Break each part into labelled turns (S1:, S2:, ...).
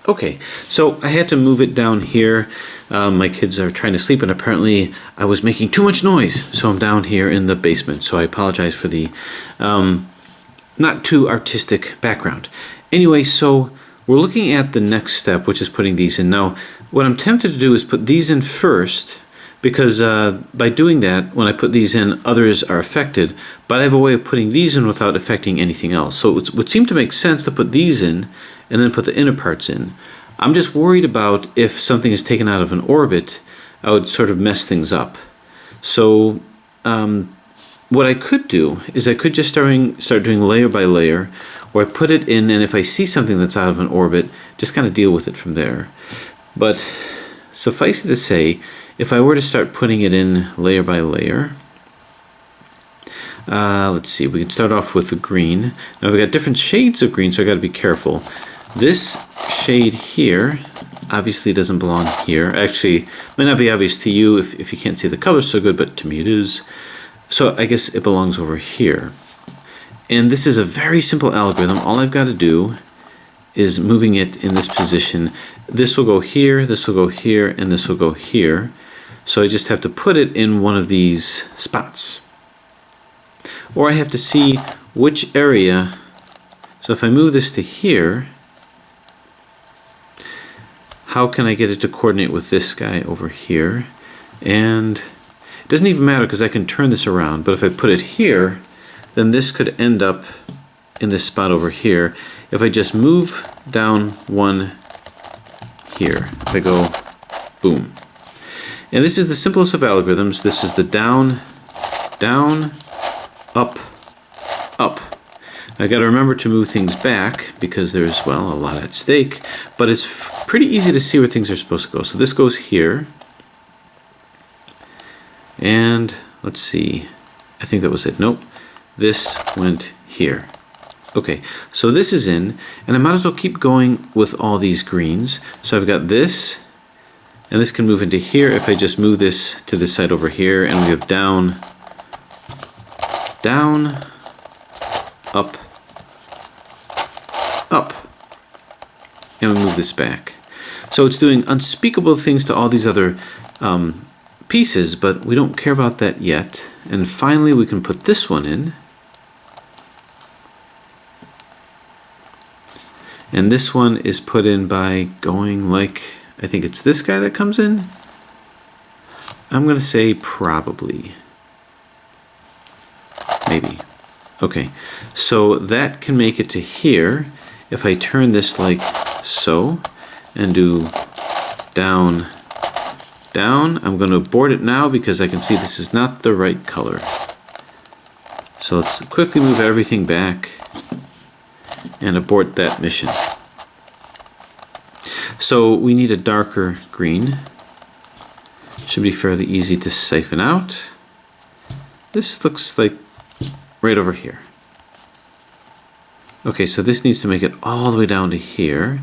S1: Okay, so I had to move it down here. My kids are trying to sleep, and apparently I was making too much noise, so I'm down here in the basement. So I apologize for the not too artistic background. Anyway, so we're looking at the next step, which is putting these in. Now, what I'm tempted to do is put these in first, because by doing that, when I put these in, others are affected, but I have a way of putting these in without affecting anything else. So it would seem to make sense to put these in and then put the inner parts in. I'm just worried about if something is taken out of an orbit, I would sort of mess things up. So what I could do is I could just start doing layer by layer, where I put it in, and if I see something that's out of an orbit, just kind of deal with it from there. But suffice it to say, if I were to start putting it in layer by layer, let's see, we can start off with the green. Now we've got different shades of green, so I got to be careful. This shade here obviously doesn't belong here. Actually, it might not be obvious to you if you can't see the color so good, but to me it is. So I guess it belongs over here. And this is a very simple algorithm. All I've got to do is moving it in this position. This will go here, this will go here, and this will go here. So I just have to put it in one of these spots. Or I have to see which area. So if I move this to here, how can I get it to coordinate with this guy over here? And it doesn't even matter because I can turn this around. But if I put it here, then this could end up in this spot over here. If I just move down one here, if I go boom. And this is the simplest of algorithms. This is the down, down, up, up. I got to remember to move things back because there's, well, a lot at stake, but it's pretty easy to see where things are supposed to go. So this goes here, and let's see, I think that was it. Nope, this went here. Okay, so this is in, and I might as well keep going with all these greens. So I've got this, and this can move into here if I just move this to this side over here, and we have down, down, up, up, and we move this back. So it's doing unspeakable things to all these other pieces, but we don't care about that yet. And finally we can put this one in. And this one is put in by going like, I think it's this guy that comes in. I'm going to say probably. Maybe. Okay, so that can make it to here. If I turn this like so and do down, down, I'm going to abort it now because I can see this is not the right color. So let's quickly move everything back and abort that mission. So we need a darker green. Should be fairly easy to siphon out. This looks like right over here. Okay, so this needs to make it all the way down to here.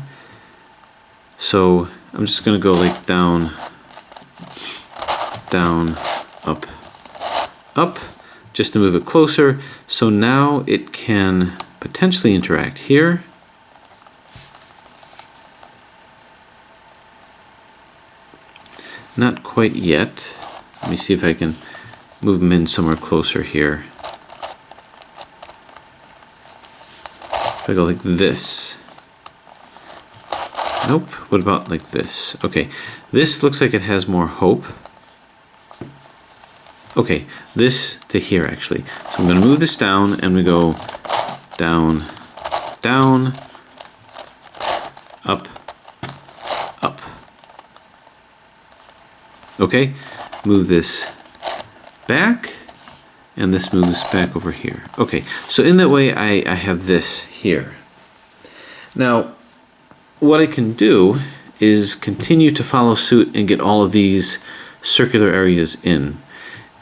S1: So I'm just going to go like down, down, up, up, just to move it closer. So now it can potentially interact here. Not quite yet. Let me see if I can move them in somewhere closer here. If I go like this. Nope. What about like this? Okay. This looks like it has more hope. Okay. This to here actually. So I'm going to move this down and we go down, down, up, up. Okay. Move this back. And this moves back over here. Okay, so in that way I have this here. Now, what I can do is continue to follow suit and get all of these circular areas in.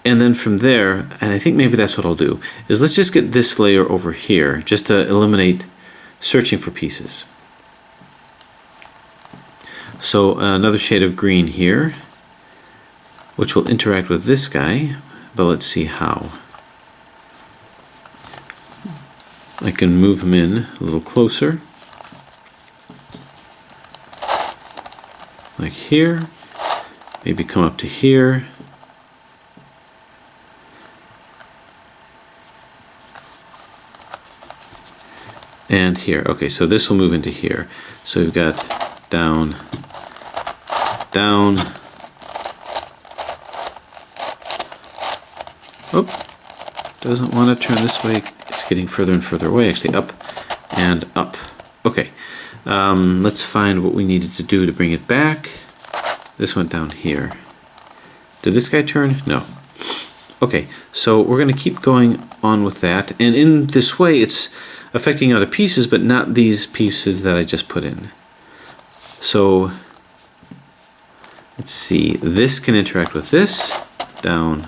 S1: And then from there, and I think maybe that's what I'll do, is let's just get this layer over here, just to eliminate searching for pieces. So another shade of green here, which will interact with this guy, but let's see how. I can move him in a little closer. like here, maybe come up to here. And here. Okay, so this will move into here. So we've got down, down. Oop, doesn't want to turn this way. It's getting further and further away. Actually, up and up. Okay, let's find what we needed to do to bring it back. This went down here. Did this guy turn? No. Okay, so we're going to keep going on with that. And in this way, it's affecting other pieces, but not these pieces that I just put in. So let's see, this can interact with this, down,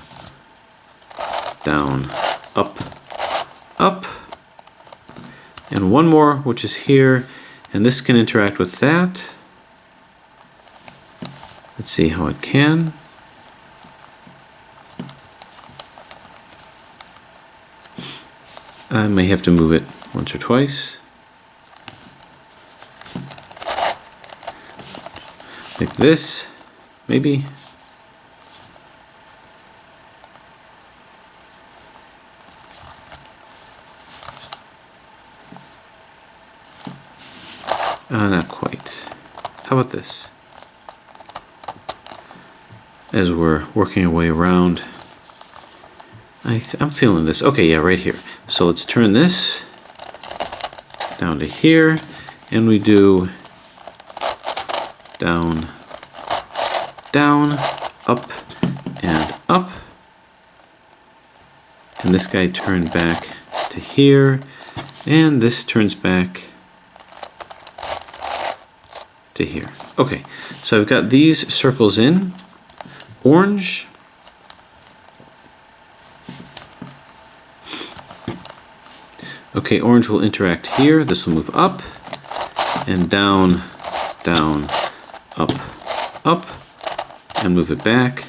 S1: down, up, up, and one more, which is here, and this can interact with that. Let's see how it can. I may have to move it once or twice. Like this, maybe. Not quite. How about this? As we're working our way around, I'm feeling this. Okay, yeah, right here. So let's turn this down to here, and we do down, down, up, and up. And this guy turned back to here, and this turns back to here. Okay, so I've got these circles in. Orange. Okay, orange will interact here. This will move up and down, down, up, up, and move it back.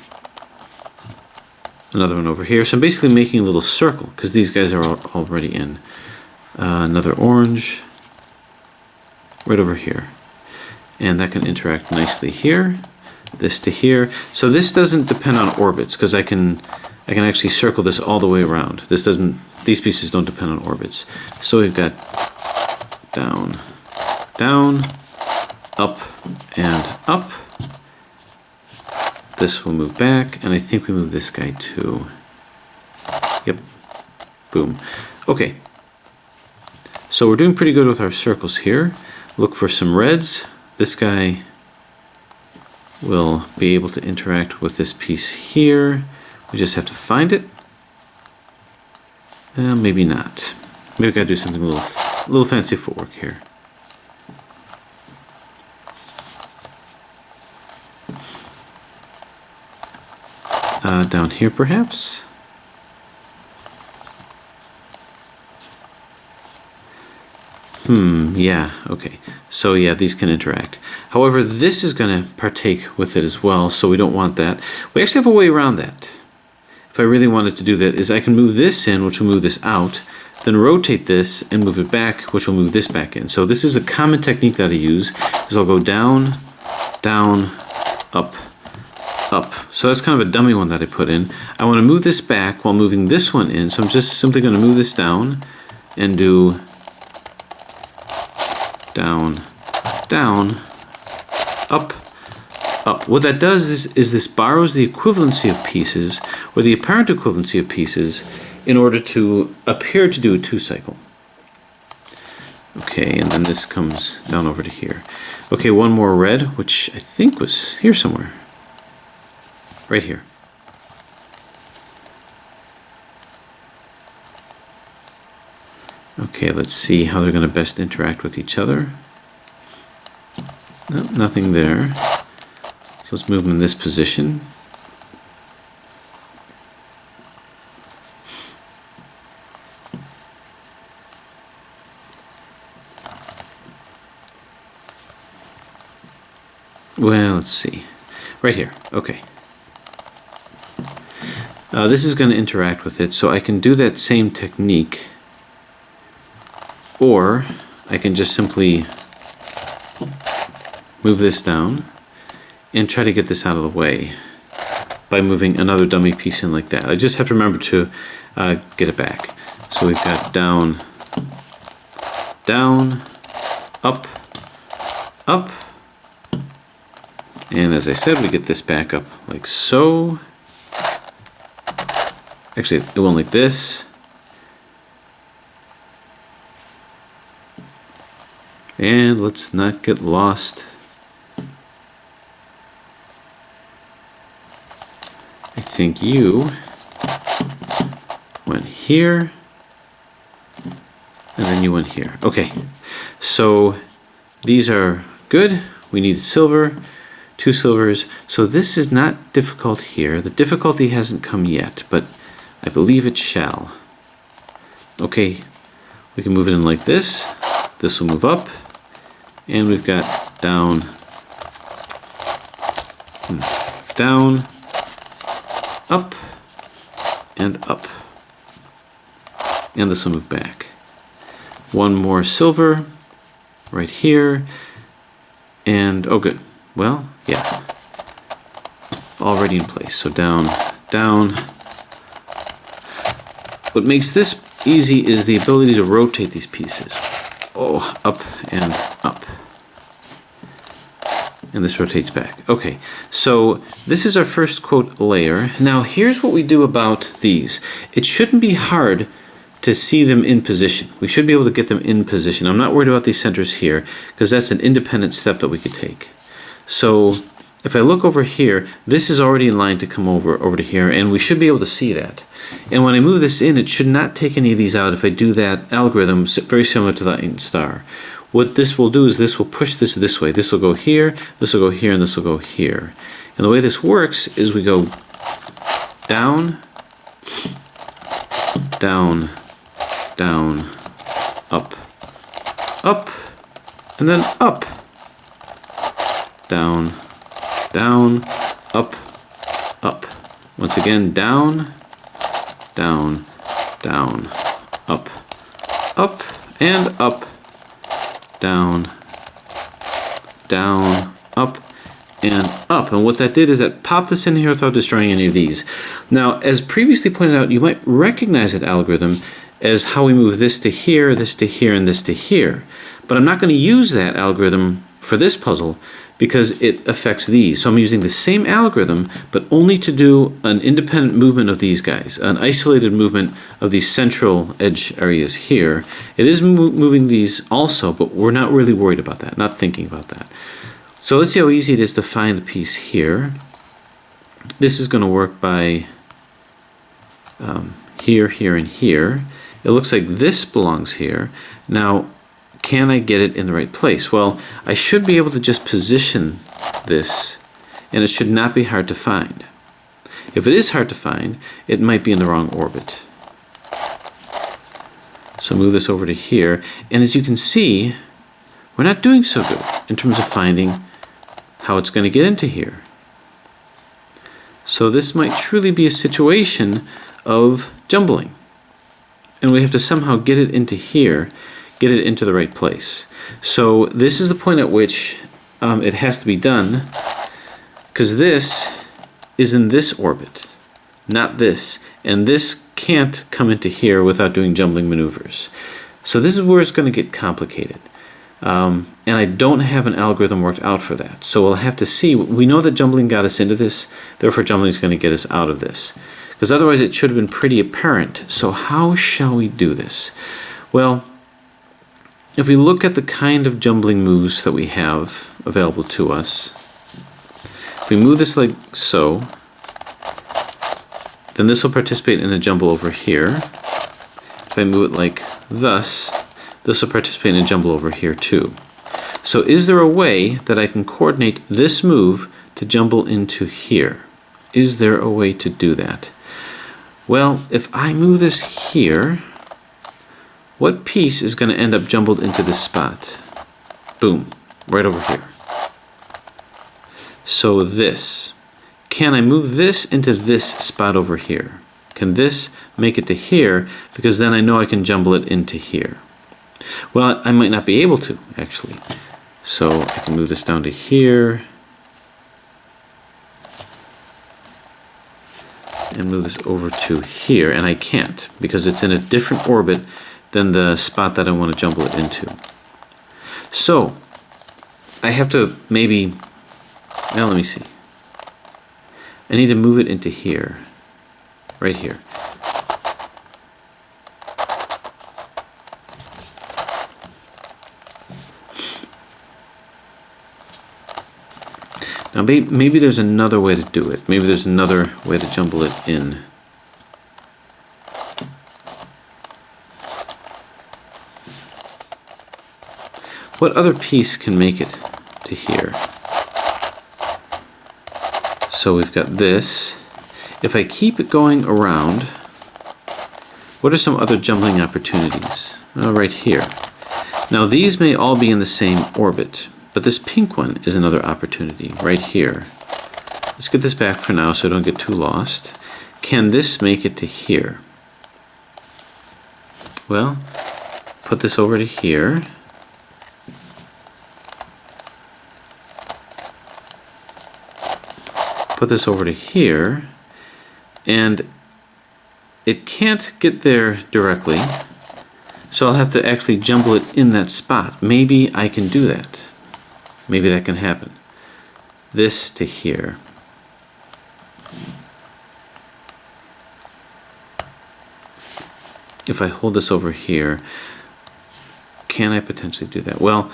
S1: Another one over here. So I'm basically making a little circle because these guys are already in. Another orange right over here. And that can interact nicely here. This to here. So this doesn't depend on orbits because I can actually circle this all the way around. This doesn't. These pieces don't depend on orbits. So we've got down, down, up, and up. This will move back, and I think we move this guy too. Yep. Boom. Okay. So we're doing pretty good with our circles here. Look for some reds. This guy will be able to interact with this piece here. We just have to find it. Maybe not. Maybe we gotta do something a little fancy footwork here. Down here perhaps. Yeah, okay. So yeah, these can interact. However, this is going to partake with it as well, so we don't want that. We actually have a way around that. If I really wanted to do that, is I can move this in, which will move this out, then rotate this and move it back, which will move this back in. So this is a common technique that I use, is I'll go down, down, up, up. So that's kind of a dummy one that I put in. I want to move this back while moving this one in, so I'm just simply going to move this down and do down, down, up, up. What that does is this borrows the equivalency of pieces, or the apparent equivalency of pieces, in order to appear to do a two-cycle. Okay, and then this comes down over to here. Okay, one more red, which I think was here somewhere. Right here. Okay, let's see how they're going to best interact with each other. No, nothing there. So let's move them in this position. Well, let's see. Right here. Okay. This is going to interact with it, so I can do that same technique. Or I can just simply move this down and try to get this out of the way by moving another dummy piece in like that. I just have to remember to get it back. So we've got down, down, up, up, and as I said, we get this back up like so. Actually, it went like this. And let's not get lost. I think you went here, and then you went here. Okay, so these are good. We need silver, 2 silvers. So this is not difficult here. The difficulty hasn't come yet, but I believe it shall. Okay, we can move it in like this. This will move up. And we've got down, down, up, and up. And this will move back. One more silver right here. And, oh good. Well, yeah. Already in place. So down, down. What makes this easy is the ability to rotate these pieces. Oh, up and up. And this rotates back. Okay, so this is our first quote layer. Now here's what we do about these. It shouldn't be hard to see them in position. We should be able to get them in position. I'm not worried about these centers here because that's an independent step that we could take. So if I look over here, this is already in line to come over to here, and we should be able to see that. And when I move this in, it should not take any of these out if I do that algorithm very similar to the Einstein star. What this will do is this will push this way. This will go here, this will go here, and this will go here. And the way this works is we go down, down, down, up, up, and then up, down, down, up, up. Once again, down, down, down, up, up, and up, down, down, up, and up. And what that did is that popped this in here without destroying any of these. Now, as previously pointed out, you might recognize that algorithm as how we move this to here, this to here, and this to here. But I'm not going to use that algorithm for this puzzle because it affects these. So I'm using the same algorithm, but only to do an independent movement of these guys, an isolated movement of these central edge areas here. It is moving these also, but we're not really worried about that, not thinking about that. So let's see how easy it is to find the piece here. This is going to work by here, here, and here. It looks like this belongs here. Now, can I get it in the right place? Well, I should be able to just position this, and it should not be hard to find. If it is hard to find, it might be in the wrong orbit. So move this over to here, and as you can see, we're not doing so good in terms of finding how it's going to get into here. So this might truly be a situation of jumbling, and we have to somehow get it into here, get it into the right place. So this is the point at which it has to be done, because this is in this orbit, not this, and this can't come into here without doing jumbling maneuvers. So this is where it's going to get complicated, and I don't have an algorithm worked out for that. So we'll have to see. We know that jumbling got us into this, therefore jumbling is going to get us out of this, because otherwise it should have been pretty apparent. So how shall we do this? Well, if we look at the kind of jumbling moves that we have available to us, if we move this like so, then this will participate in a jumble over here. If I move it like thus, this will participate in a jumble over here too. So is there a way that I can coordinate this move to jumble into here? Is there a way to do that? Well, if I move this here, what piece is going to end up jumbled into this spot? Boom, right over here. So this. Can I move this into this spot over here? Can this make it to here? Because then I know I can jumble it into here. Well, I might not be able to, actually. So I can move this down to here. and move this over to here, and I can't because it's in a different orbit than the spot that I want to jumble it into. So I have to maybe, now let me see. I need to move it into here, right here. Now maybe there's another way to do it. Maybe there's another way to jumble it in. What other piece can make it to here? So we've got this. If I keep it going around, what are some other jumbling opportunities? Oh, right here. Now these may all be in the same orbit, but this pink one is another opportunity right here. Let's get this back for now so I don't get too lost. Can this make it to here? Well, put this over to here. Put this over to here, and it can't get there directly, so I'll have to actually jumble it in that spot. Maybe I can do that. Maybe that can happen. This to here. If I hold this over here, can I potentially do that? Well,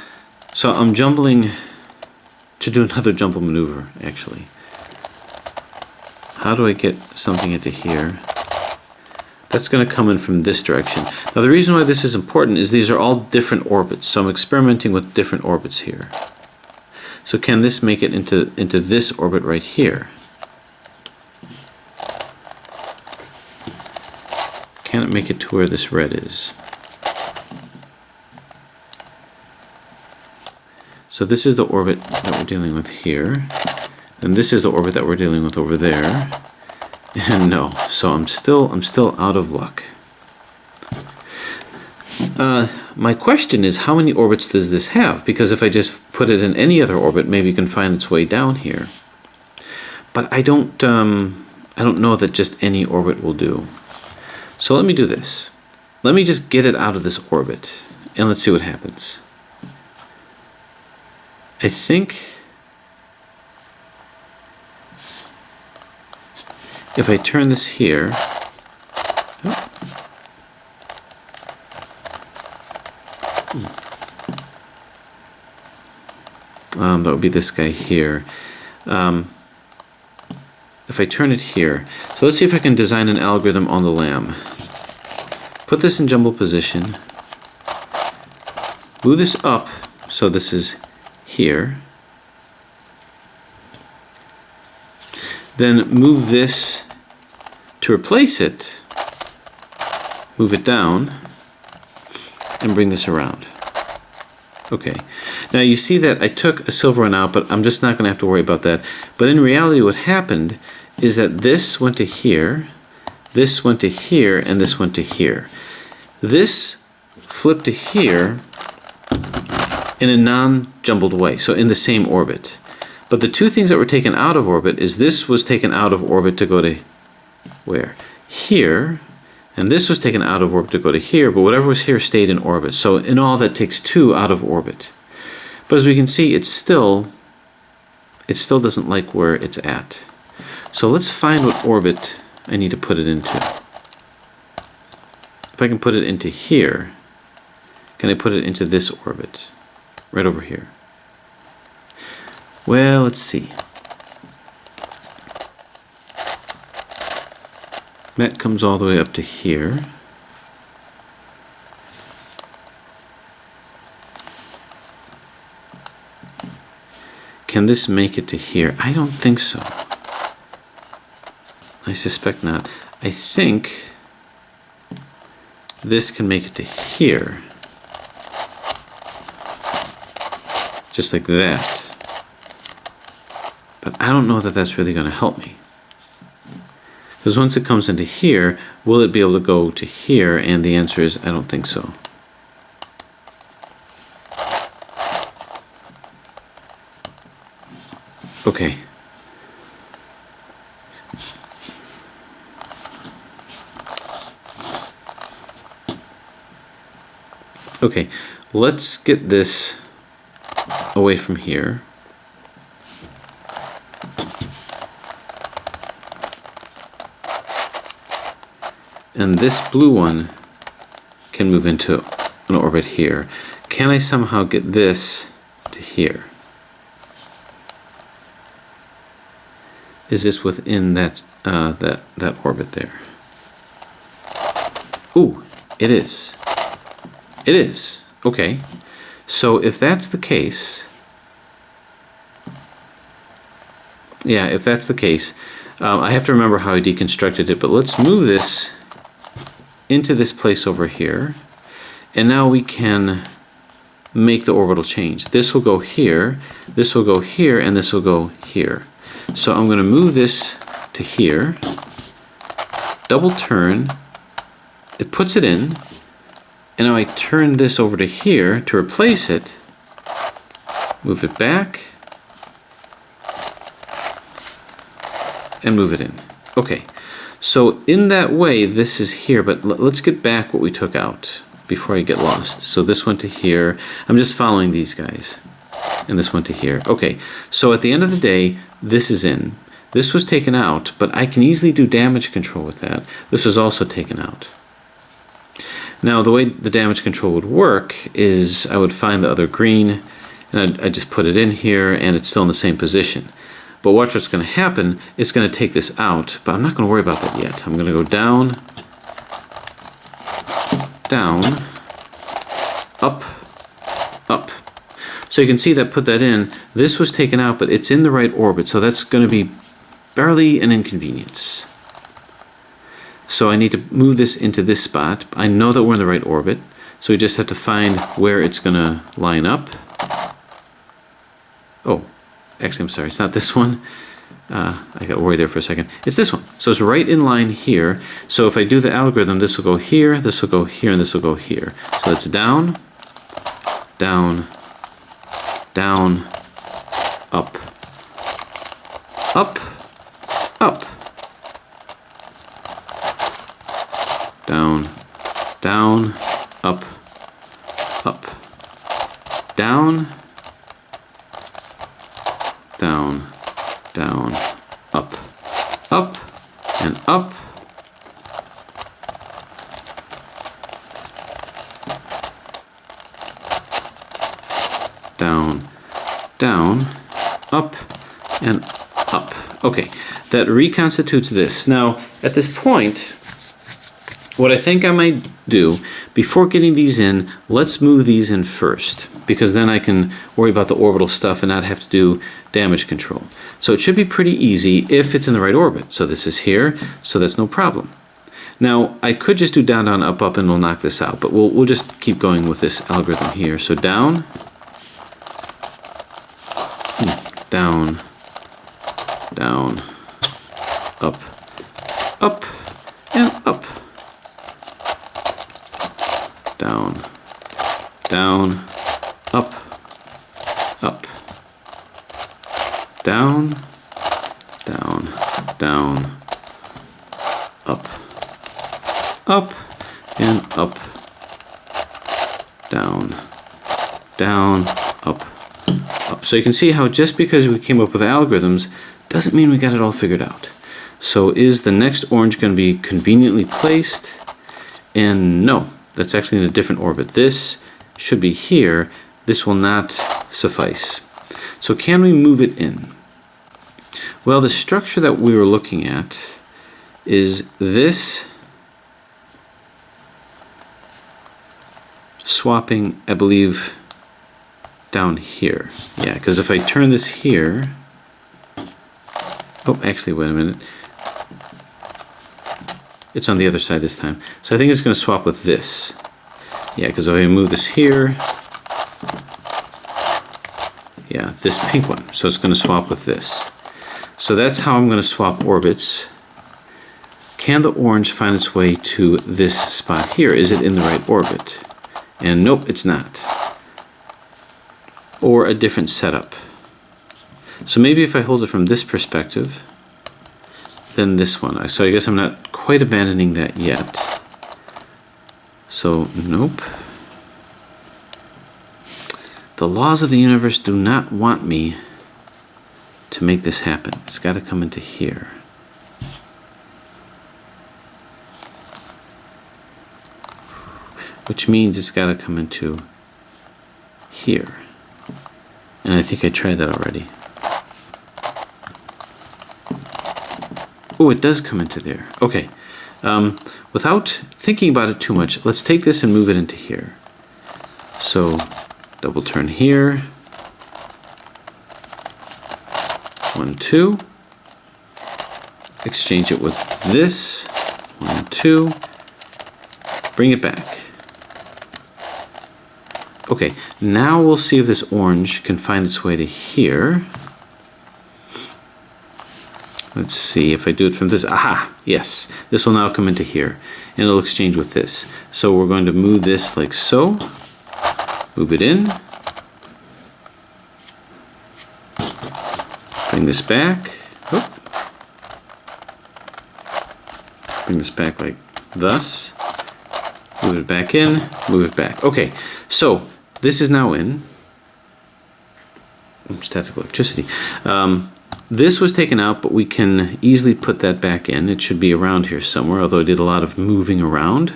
S1: so I'm jumbling to do another jumble maneuver, actually. How do I get something into here? That's going to come in from this direction. Now the reason why this is important is these are all different orbits, so I'm experimenting with different orbits here. So can this make it into this orbit right here? Can it make it to where this red is? So this is the orbit that we're dealing with here. And this is the orbit that we're dealing with over there. And no, so I'm still out of luck. My question is, how many orbits does this have? Because if I just put it in any other orbit, maybe it can find its way down here. But I don't know that just any orbit will do. So let me do this. Let me just get it out of this orbit, and let's see what happens. I think if I turn this here, that would be this guy here. If I turn it here, so let's see if I can design an algorithm on the lamb. Put this in jumble position, move this up so this is here, then move this to replace it, move it down, and bring this around. Okay, now you see that I took a silver one out, but I'm just not going to have to worry about that. But in reality what happened is that this went to here, this went to here, and this went to here. This flipped to here in a non-jumbled way, so in the same orbit. But the two things that were taken out of orbit is this was taken out of orbit to go to where? Here, and this was taken out of orbit to go to here, but whatever was here stayed in orbit. So in all that takes two out of orbit. But as we can see, it still doesn't like where it's at. So let's find what orbit I need to put it into. If I can put it into here, can I put it into this orbit? Right over here. Well, let's see. That comes all the way up to here. Can this make it to here? I don't think so. I suspect not. I think this can make it to here. Just like that. But I don't know that that's really going to help me. Because once it comes into here, will it be able to go to here? And the answer is, I don't think so. Okay. Okay, let's get this away from here. And this blue one can move into an orbit here. Can I somehow get this to here? Is this within that that orbit there? Ooh, it is. It is. Okay. So if that's the case, yeah, if that's the case, I have to remember how I deconstructed it, but let's move this into this place over here, and now we can make the orbital change. This will go here, this will go here, and this will go here. So I'm going to move this to here, double turn, it puts it in, and now I turn this over to here to replace it, move it back, and move it in. Okay. So in that way, this is here, but let's get back what we took out before I get lost. So this went to here. I'm just following these guys. And this went to here. Okay, so at the end of the day, this is in. This was taken out, but I can easily do damage control with that. This was also taken out. Now, the way the damage control would work is I would find the other green, and I'd just put it in here, and it's still in the same position. But watch what's going to happen. It's going to take this out, but I'm not going to worry about that yet. I'm going to go down, down, up, up. So you can see that put that in. This was taken out, but it's in the right orbit, so that's going to be barely an inconvenience. So I need to move this into this spot. I know that we're in the right orbit, so we just have to find where it's going to line up. Oh. Actually, I'm sorry, it's not this one. I got worried there for a second. It's this one. So it's right in line here. So if I do the algorithm, this will go here, this will go here, and this will go here. So it's down, down, down, up, up, up, down, down, up, up, down, down, down, up, up, and up, down, down, up, and up. Okay, that reconstitutes this. Now, at this point, what I think I might do, before getting these in, let's move these in first, because then I can worry about the orbital stuff and not have to do damage control. So it should be pretty easy if it's in the right orbit. So this is here, so that's no problem. Now, I could just do down, down, up, up, and we'll knock this out, but we'll just keep going with this algorithm here. So down, down, down, up, up, and up. Down, down, up, up, down, down, down, up, up, and up, down, down, up, up. So you can see how just because we came up with algorithms doesn't mean we got it all figured out. So is the next orange going to be conveniently placed? And no. That's actually in a different orbit. This should be here. This will not suffice. So can we move it in? Well, the structure that we were looking at is this swapping, I believe, down here. Yeah, because if I turn this here... Oh, actually, wait a minute. It's on the other side this time. So I think it's going to swap with this. Yeah, because if I move this here, yeah, this pink one. So it's going to swap with this. So that's how I'm going to swap orbits. Can the orange find its way to this spot here? Is it in the right orbit? And nope, it's not. Or a different setup. So maybe if I hold it from this perspective, then this one. So I guess I'm not quite abandoning that yet. So, nope. the laws of the universe do not want me to make this happen. It's got to come into here. Which means it's got to come into here. And I think I tried that already. Oh, it does come into there. Okay. Without thinking about it too much, let's take this and move it into here. So, double turn here. 1, 2. Exchange it with this. 1, 2. Bring it back. Okay, now we'll see if this orange can find its way to here. Let's see if I do it from this. Aha! Yes, this will now come into here, and it'll exchange with this. So we're going to move this like so. Move it in. Bring this back. Oop. Bring this back like thus. Move it back in. Move it back. Okay, so this is now in. Static electricity. This was taken out, but we can easily put that back in. It should be around here somewhere, although I did a lot of moving around.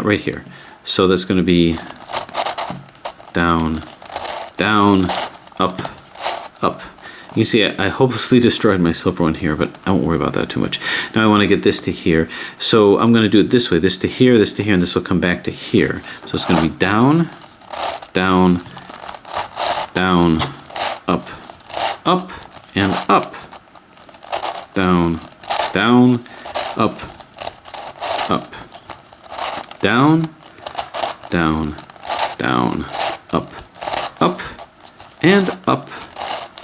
S1: Right here. So that's going to be down, down, up, up. You see, I hopelessly destroyed my silver one here, but I won't worry about that too much. Now I want to get this to here. So I'm going to do it this way. This to here, and this will come back to here. So it's going to be down, down, down, up, up, and up. Down, down, up, up. Down, down, down, up, up, and up,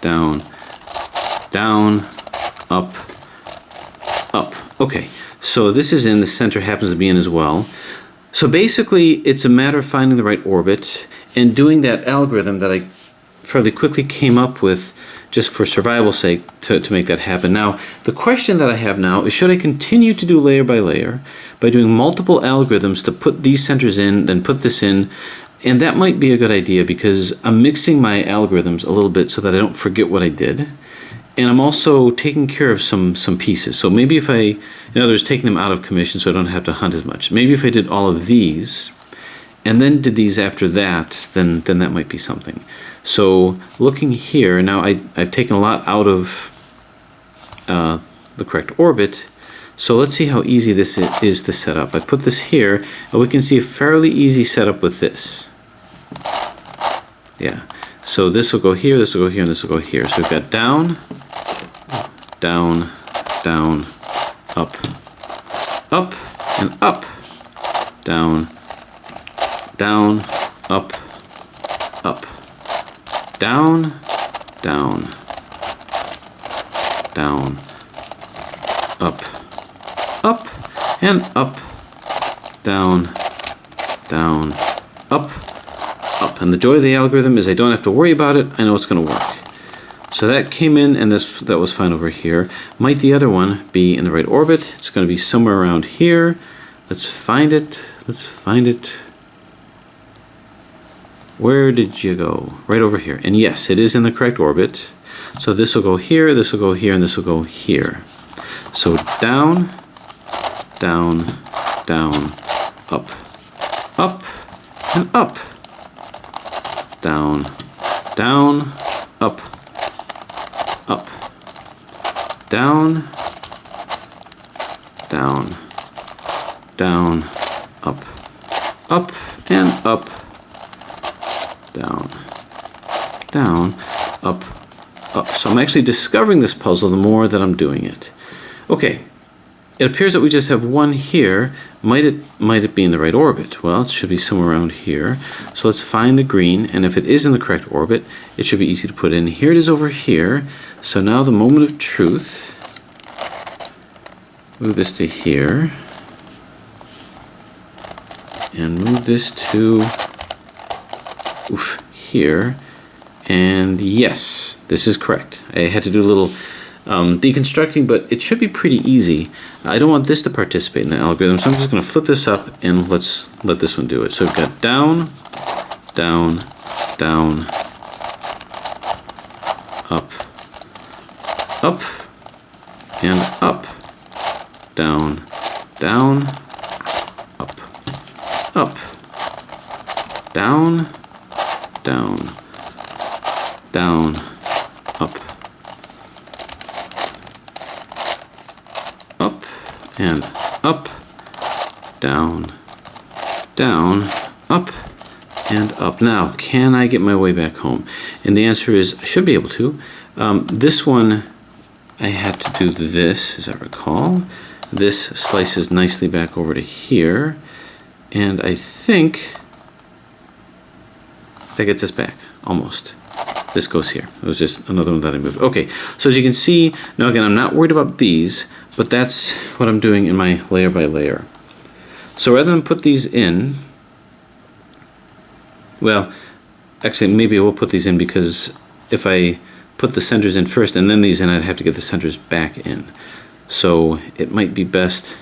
S1: down, down, up, up. Okay, so this is in, the center happens to be in as well. So basically, it's a matter of finding the right orbit and doing that algorithm that I fairly quickly came up with just for survival's sake to make that happen. Now, the question that I have now is, should I continue to do layer by layer by doing multiple algorithms to put these centers in, then put this in? And that might be a good idea because I'm mixing my algorithms a little bit so that I don't forget what I did. And I'm also taking care of some pieces. So maybe if I, in other words, taking them out of commission so I don't have to hunt as much. Maybe if I did all of these and then did these after that, then that might be something. So looking here, now I've taken a lot out of the correct orbit. So let's see how easy this is to set up. I put this here, and we can see a fairly easy setup with this. Yeah. So this will go here, this will go here, and this will go here. So we've got down, down, down, up, up, and up, down, down, up, up, down, down, down, up, up, and up, down, down, up, up. And the joy of the algorithm is I don't have to worry about it. I know it's going to work. So that came in, and that was fine over here. Might the other one be in the right orbit? It's going to be somewhere around here. Let's find it. Let's find it. Where did you go? Right over here. And yes, it is in the correct orbit. So this will go here, this will go here, and this will go here. So down, down, down, up, up, and up. Down, down, up, up, down, down, down, up, up, and up, down, down, up, up. So I'm actually discovering this puzzle the more that I'm doing it. Okay, it appears that we just have one here. Might it be in the right orbit? Well, it should be somewhere around here. So let's find the green, and if it is in the correct orbit, it should be easy to put in. Here it is over here. So now the moment of truth. Move this to here. And move this to here. And yes, this is correct. I had to do a little deconstructing, but it should be pretty easy. I don't want this to participate in the algorithm, so I'm just going to flip this up and let's let this one do it. So we've got down, down, down, up, up, and up, down, down, up, up, down, down, down, up, up, and up, down, down, up, and up. Now, can I get my way back home? And the answer is I should be able to. This one, I had to do this, as I recall. This slices nicely back over to here, and I think that gets us back, almost. This goes here. It was just another one that I moved. Okay, so as you can see, now again, I'm not worried about these, but that's what I'm doing in my layer by layer. So rather than put these in, well, actually maybe we'll put these in because if I put the centers in first and then these in, I'd have to get the centers back in. So it might be best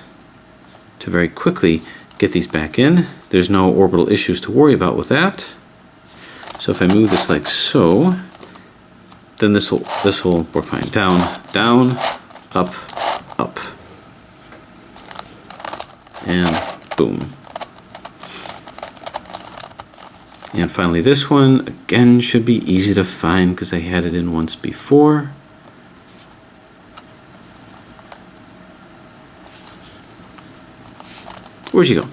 S1: to very quickly get these back in. There's no orbital issues to worry about with that. So if I move this like so, then this will work fine. Down, down, up, up, and boom. And finally this one, again, should be easy to find because I had it in once before. Where'd you go?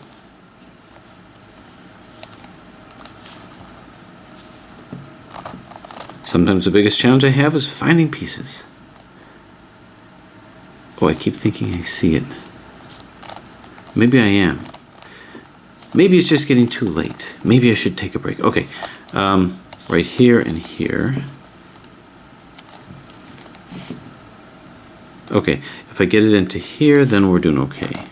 S1: Sometimes the biggest challenge I have is finding pieces. Oh, I keep thinking I see it. Maybe I am. Maybe it's just getting too late. Maybe I should take a break. Okay, right here and here. Okay, if I get it into here, then we're doing okay.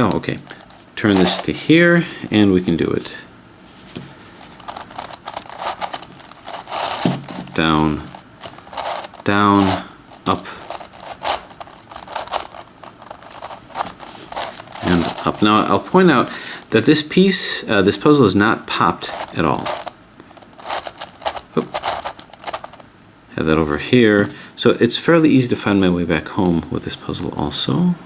S1: Oh, okay. Turn this to here, and we can do it. Down, down, up, and up. Now, I'll point out that this piece, this puzzle is not popped at all. Oop. Have that over here. So it's fairly easy to find my way back home with this puzzle also.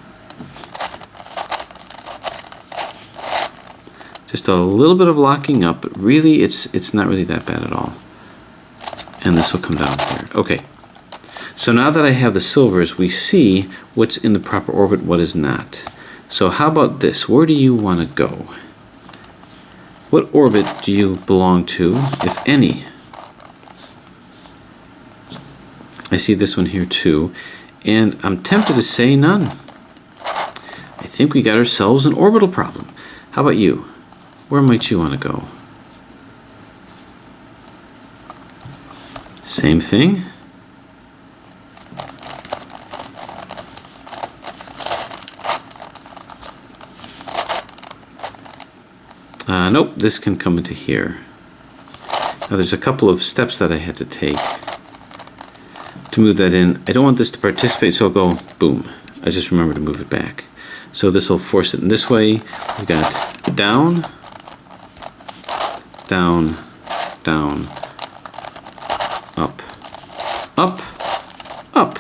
S1: Just a little bit of locking up, but really it's not really that bad at all. And this will come down here. Okay, so now that I have the silvers, we see what's in the proper orbit, what is not. So how about this? Where do you want to go? What orbit do you belong to, if any? I see this one here too, and I'm tempted to say none. I think we got ourselves an orbital problem. How about you? Where might you want to go? Same thing. Nope, this can come into here. Now there's a couple of steps that I had to take to move that in. I don't want this to participate, so I'll go boom. I just remember to move it back. So this will force it in this way. We got down, down, down, up, up, up,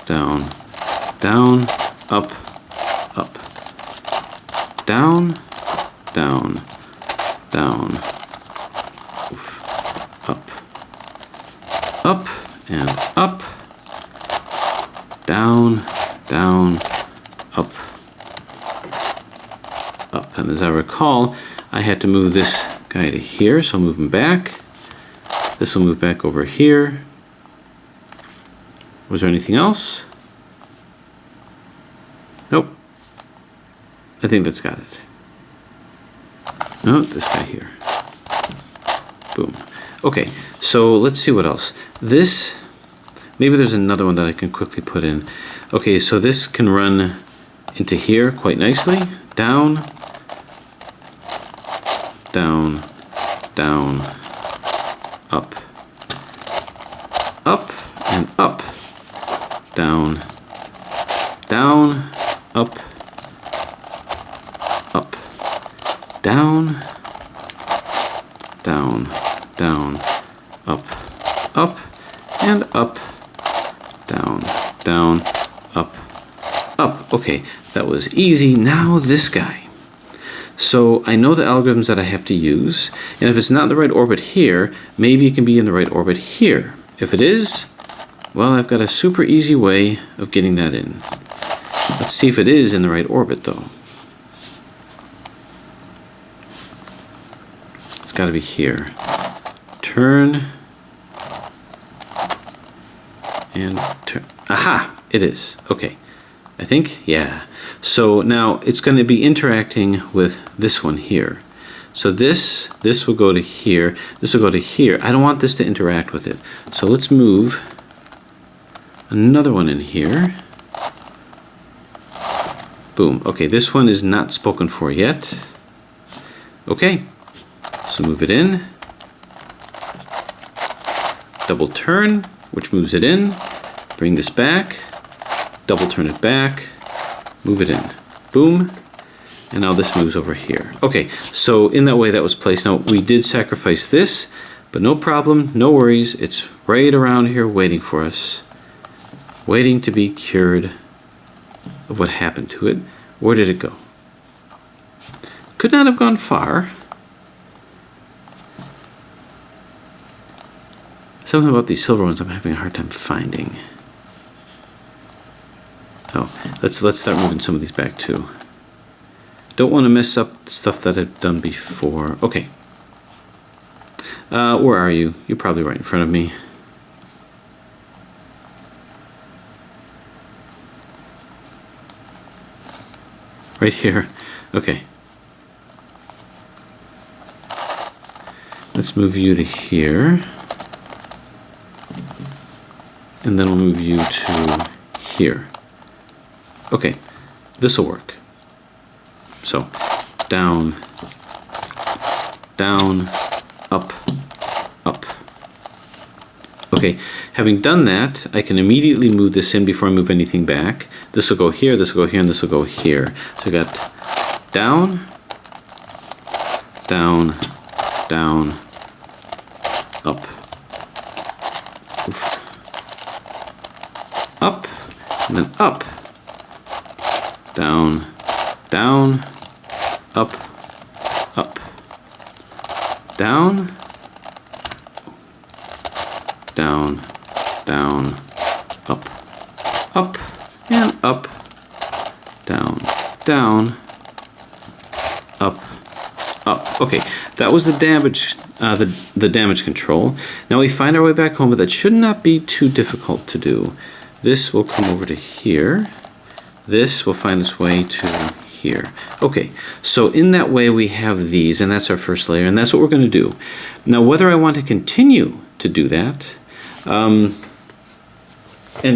S1: down, down, up, up, down, down, down, oof, up, and up, down, down, up, up. And as I recall, I had to move this guy to here, so I'll move him back. This will move back over here. Was there anything else? Nope. I think that's got it. No, this guy here. Boom. Okay, so let's see what else. This, maybe there's another one that I can quickly put in. Okay, so this can run into here quite nicely. Down, down, down, up, up, and up, down, down, up, up, down, down, down, up, up, and up, down, down, up, up. Okay, that was easy. Now this guy. So I know the algorithms that I have to use, and if it's not in the right orbit here, maybe it can be in the right orbit here. If it is, well, I've got a super easy way of getting that in. Let's see if it is in the right orbit, though. It's got to be here. Turn and turn. Aha! It is. Okay. I think, yeah. So now it's going to be interacting with this one here. So this will go to here, this will go to here. I don't want this to interact with it. So let's move another one in here. Boom. Okay, this one is not spoken for yet. Okay, so move it in. Double turn, which moves it in. Bring this back. Double turn it back, move it in, boom, and now this moves over here. Okay, so in that way that was placed. Now we did sacrifice this, but no problem, no worries, it's right around here waiting for us, waiting to be cured of what happened to it. Where did it go? Could not have gone far. Something about these silver ones I'm having a hard time finding. Oh, let's start moving some of these back too. Don't want to mess up stuff that I've done before. Okay. Where are you? You're probably right in front of me. Right here. Okay. Let's move you to here. And then we'll move you to here. Okay, this will work. So, down, down, up, up. Okay, having done that, I can immediately move this in before I move anything back. This will go here, this will go here, and this will go here. So I got down, down, down, up, oof. Up, and then up. Down, down, up, up, down, down, down, up, up, and up, down, down, up, up. Okay, that was the damage, the damage control. Now we find our way back home, but that should not be too difficult to do. This will come over to here. This will find its way to here. Okay, so in that way we have these, and that's our first layer, and that's what we're going to do. Now whether I want to continue to do that, and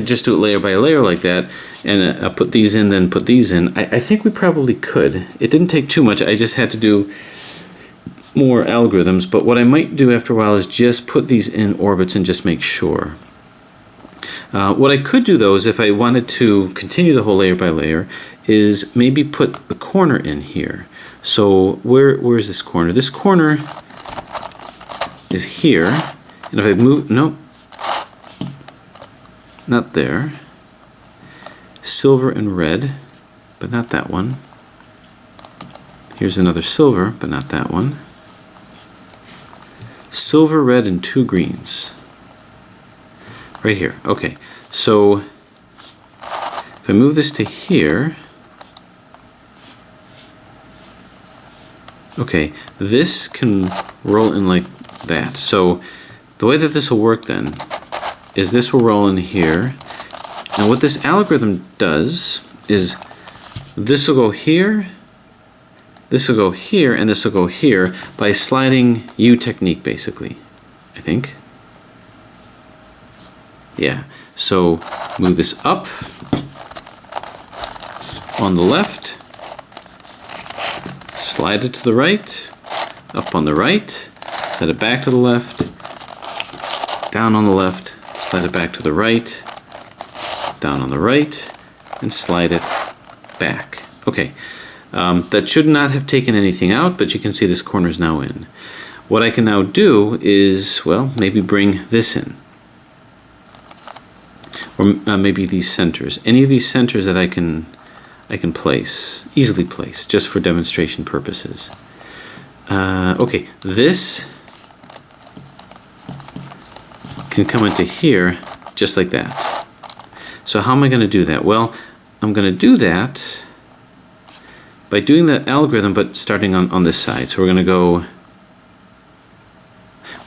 S1: just do it layer by layer like that, and put these in, then put these in, I think we probably could. It didn't take too much, I just had to do more algorithms, but what I might do after a while is just put these in orbits and just make sure. What I could do though is if I wanted to continue the whole layer by layer is maybe put a corner in here. So where is this corner? This corner is here, and if I move, no, not there. Silver and red, but not that one. Here's another silver, but not that one. Silver, red, and 2 greens. Right here. Okay, so if I move this to here, okay, this can roll in like that. So the way that this will work then is this will roll in here, and what this algorithm does is this will go here, this will go here, and this will go here by sliding U technique basically, I think. Yeah, so move this up on the left, slide it to the right, up on the right, slide it back to the left, down on the left, slide it back to the right, down on the right, and slide it back. Okay, that should not have taken anything out, but you can see this corner is now in. What I can now do is, well, maybe bring this in. Or maybe these centers. Any of these centers that I can place, easily place, just for demonstration purposes. Okay, this can come into here just like that. So how am I going to do that? Well, I'm going to do that by doing the algorithm, but starting on this side. So we're going to go,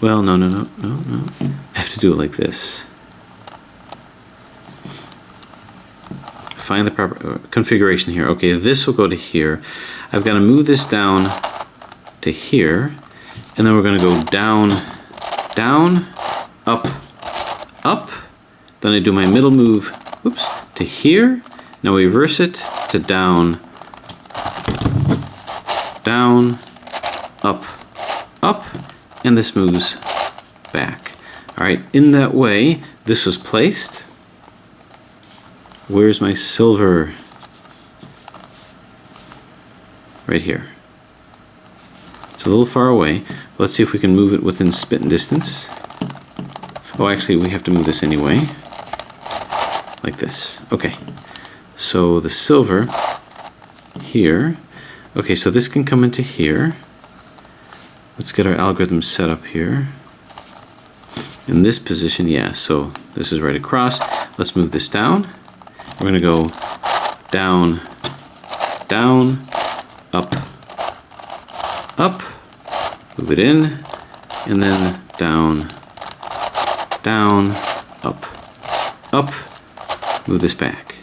S1: well, no. I have to do it like this. Find the proper configuration here. Okay, this will go to here. I've got to move this down to here, and then we're going to go down, down, up, up. Then I do my middle move, whoops, to here. Now we reverse it to down, down, up, up, and this moves back. All right, in that way, this was placed. Where's my silver? Right here. It's a little far away. Let's see if we can move it within spitting distance. Oh, actually, we have to move this anyway. Like this. Okay. So the silver here. Okay, so this can come into here. Let's get our algorithm set up here. In this position, yeah, so this is right across. Let's move this down. We're going to go down, down, up, up, move it in, and then down, down, up, up, move this back.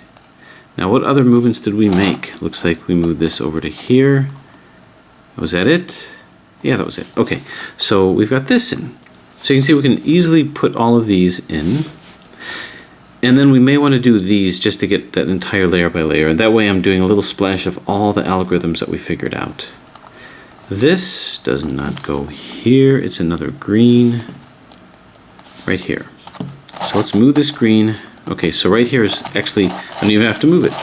S1: Now what other movements did we make? Looks like we moved this over to here. Was that it? Yeah, that was it. Okay, so we've got this in. So you can see we can easily put all of these in. And then we may want to do these just to get that entire layer by layer. And that way I'm doing a little splash of all the algorithms that we figured out. This does not go here. It's another green right here. So let's move this green. Okay, so right here is actually, I don't even have to move it.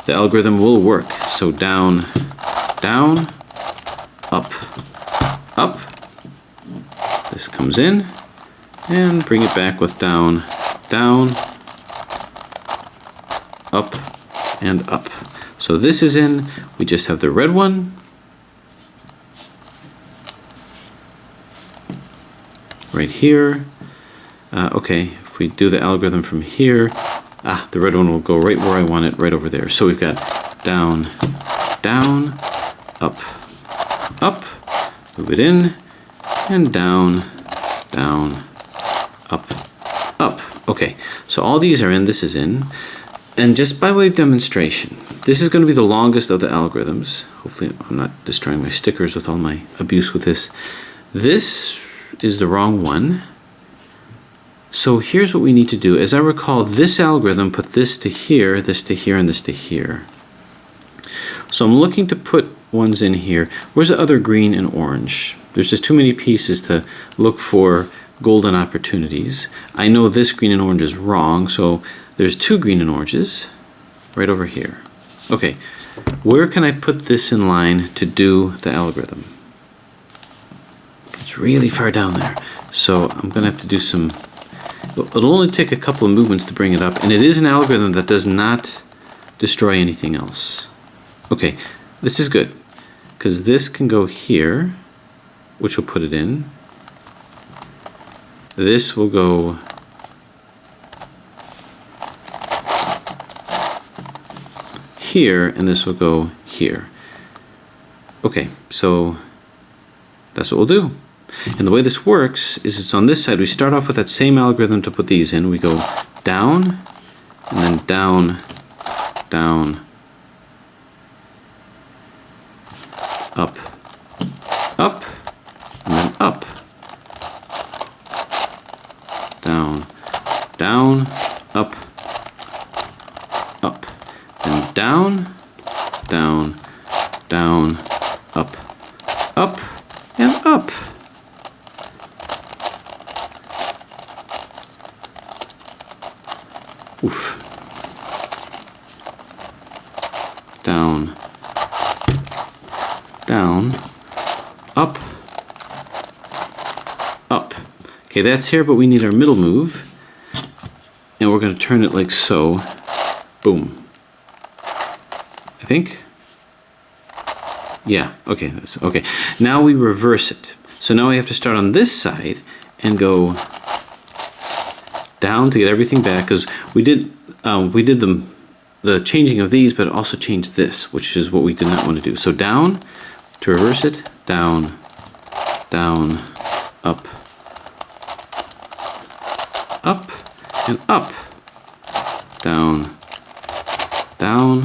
S1: The algorithm will work. So down, down, up, up. This comes in. And bring it back with down, down, up, and up. So this is in. We just have the red one. Right here. Okay, if we do the algorithm from here, the red one will go right where I want it, right over there. So we've got down, down, up, up, move it in, and down, down, up, up. Okay, so all these are in, this is in. And just by way of demonstration, this is going to be the longest of the algorithms. Hopefully I'm not destroying my stickers with all my abuse with this. This is the wrong one. So here's what we need to do. As I recall, this algorithm put this to here, and this to here. So I'm looking to put ones in here. Where's the other green and orange? There's just too many pieces to look for golden opportunities. I know this green and orange is wrong, so there's two green and oranges right over here. Okay, where can I put this in line to do the algorithm? It's really far down there, so I'm going to have to do some. It'll only take a couple of movements to bring it up, and it is an algorithm that does not destroy anything else. Okay, this is good, because this can go here, which will put it in. This will go here, and this will go here. Okay, so that's what we'll do. And the way this works is it's on this side. We start off with that same algorithm to put these in. We go down, and then down, down, up, up, and then up, down, down, up, up, and down, down, down, up, up, and up. Oof. Down, down, up, up. Okay, that's here, but we need our middle move. And we're going to turn it like so. Boom. I think. Yeah, okay, that's okay. Now we reverse it. So now we have to start on this side and go down to get everything back, because we did the changing of these, but it also changed this, which is what we did not want to do. So down to reverse it, down, down, up, up, and up, down, down,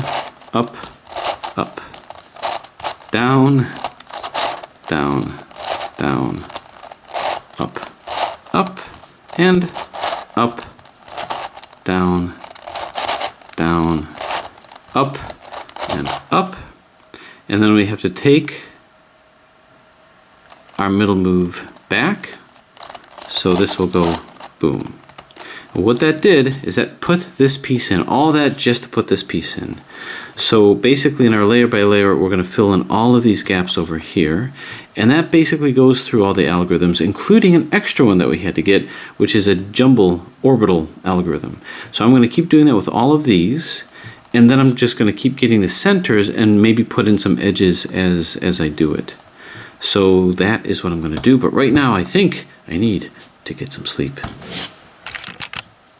S1: up, up, down, down, down, up, and up, down, down, up, and up. And then we have to take our middle move back. So this will go boom. And what that did is that put this piece in, all that just to put this piece in. So basically in our layer by layer, we're going to fill in all of these gaps over here. And that basically goes through all the algorithms, including an extra one that we had to get, which is a jumble orbital algorithm. So I'm going to keep doing that with all of these. And then I'm just going to keep getting the centers and maybe put in some edges as I do it. So that is what I'm going to do. But right now I think I need to get some sleep.